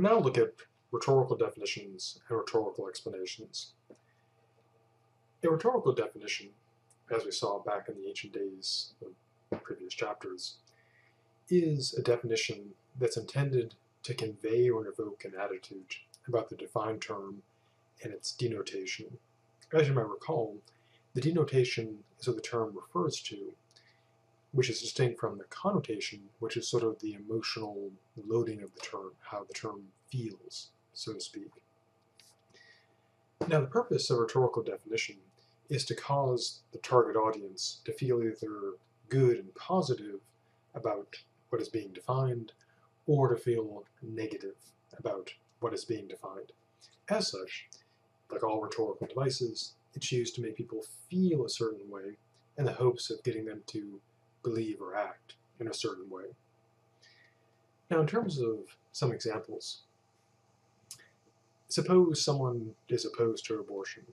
Now look at rhetorical definitions and rhetorical explanations. A rhetorical definition, as we saw back in the ancient days of previous chapters, is a definition that's intended to convey or evoke an attitude about the defined term and its denotation. As you might recall, the denotation is what the term refers to, which is distinct from the connotation, which is sort of the emotional loading of the term, how the term feels, so to speak. Now, the purpose of a rhetorical definition is to cause the target audience to feel either good and positive about what is being defined, or to feel negative about what is being defined. As such, like all rhetorical devices, it's used to make people feel a certain way in the hopes of getting them to believe or act in a certain way. Now, in terms of some examples, suppose someone is opposed to abortion.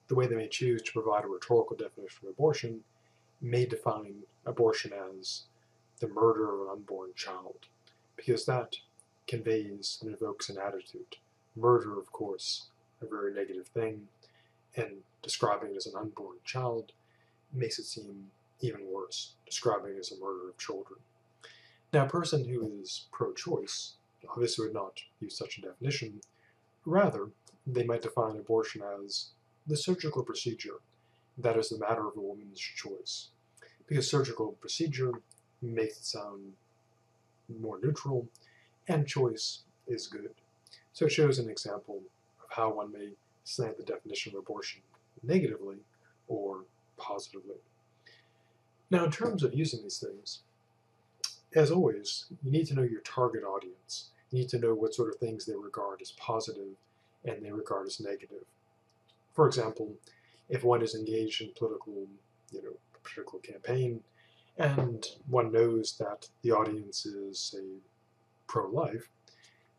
The way they may choose to provide a rhetorical definition of abortion may define abortion as the murder of an unborn child, because that conveys and evokes an attitude. Murder, of course, a very negative thing, and describing it as an unborn child makes it seem even worse, describing it as a murder of children. Now, a person who is pro-choice obviously would not use such a definition. Rather, they might define abortion as the surgical procedure that is the matter of a woman's choice, because surgical procedure makes it sound more neutral, and choice is good. So it shows an example of how one may slant the definition of abortion negatively or positively. Now, in terms of using these things, as always, you need to know your target audience. You need to know what sort of things they regard as positive and they regard as negative. For example, if one is engaged in political campaign, and one knows that the audience is, say, pro-life,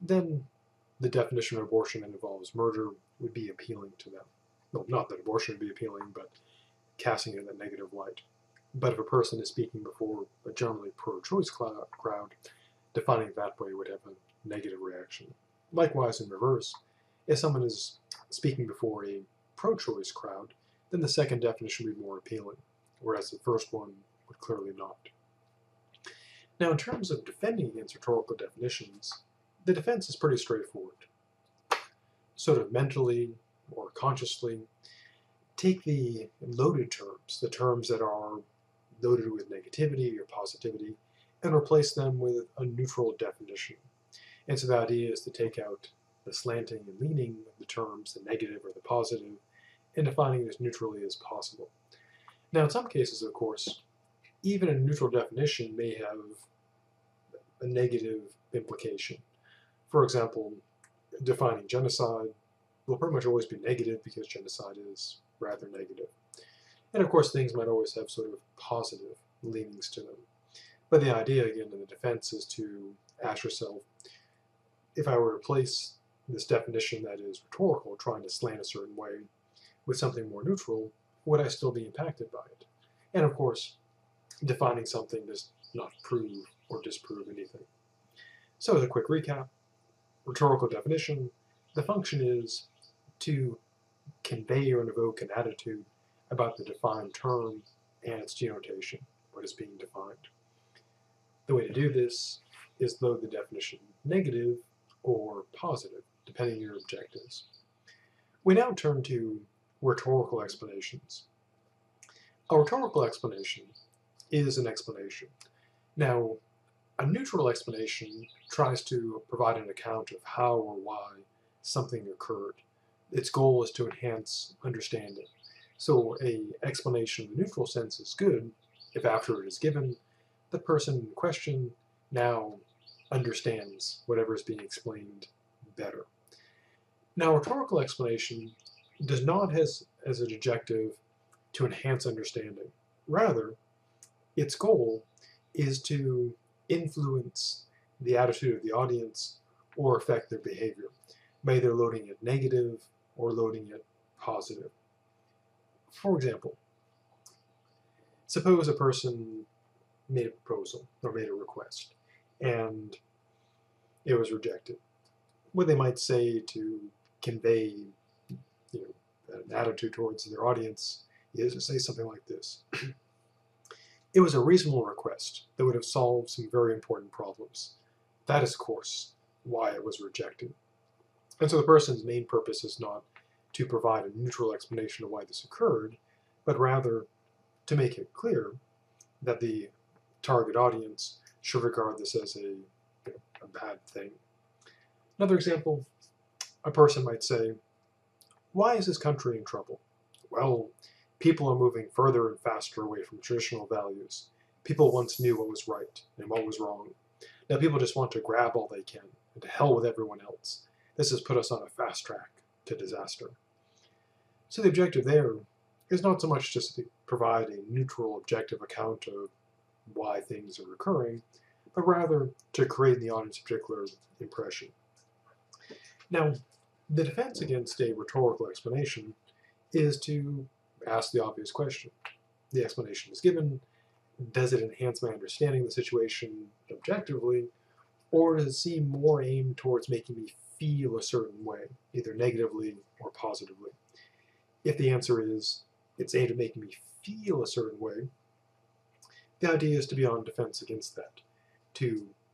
then the definition of abortion that involves murder would be appealing to them. Well, not that abortion would be appealing, but casting it in a negative light. But if a person is speaking before a generally pro-choice crowd, defining it that way would have a negative reaction. Likewise, in reverse, if someone is speaking before a pro-choice crowd, then the second definition would be more appealing, whereas the first one would clearly not. Now, in terms of defending against rhetorical definitions, the defense is pretty straightforward. Sort of mentally or consciously, take the loaded terms, the terms that are loaded with negativity or positivity, and replace them with a neutral definition. And so the idea is to take out the slanting and leaning of the terms, the negative or the positive, and defining it as neutrally as possible. Now, in some cases, of course, even a neutral definition may have a negative implication. For example, defining genocide will pretty much always be negative because genocide is rather negative. And of course, things might always have sort of positive leanings to them. But the idea, again, in the defense is to ask yourself, if I were to replace this definition that is rhetorical, trying to slant a certain way, with something more neutral, would I still be impacted by it? And of course, defining something does not prove or disprove anything. So as a quick recap, rhetorical definition, the function is to convey or evoke an attitude about the defined term and its denotation, what is being defined. The way to do this is load the definition negative or positive, depending on your objectives. We now turn to rhetorical explanations. A rhetorical explanation is an explanation. Now, a neutral explanation tries to provide an account of how or why something occurred. Its goal is to enhance understanding. So an explanation in the neutral sense is good if after it is given, the person in question now understands whatever is being explained better. Now, rhetorical explanation does not have as an objective to enhance understanding. Rather, its goal is to influence the attitude of the audience or affect their behavior by either loading it negative or loading it positive. For example, suppose a person made a proposal or made a request and it was rejected. what they might say to convey an attitude towards their audience is to say something like this. It was a reasonable request that would have solved some very important problems. That is, of course, why it was rejected. And so the person's main purpose is not to provide a neutral explanation of why this occurred, but rather to make it clear that the target audience should regard this as a bad thing. Another example, a person might say, why is this country in trouble? Well, people are moving further and faster away from traditional values. People once knew what was right and what was wrong. Now people just want to grab all they can, and to hell with everyone else. This has put us on a fast track to disaster. So the objective there is not so much just to provide a neutral, objective account of why things are occurring, but rather to create in the audience a particular impression. Now, the defense against a rhetorical explanation is to ask the obvious question. The explanation is given. Does it enhance my understanding of the situation objectively, or does it seem more aimed towards making me feel a certain way, either negatively or positively? If the answer is it's aimed at making me feel a certain way, the idea is to be on defense against that.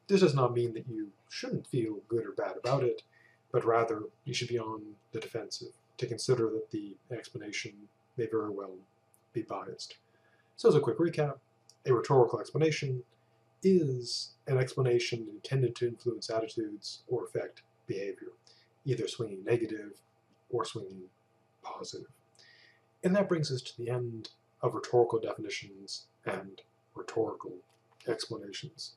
This does not mean that you shouldn't feel good or bad about it, but rather you should be on the defensive, to consider that the explanation may very well be biased. So as a quick recap, a rhetorical explanation is an explanation intended to influence attitudes or affect behavior, either swinging negative or swinging positive. And that brings us to the end of rhetorical definitions and rhetorical explanations.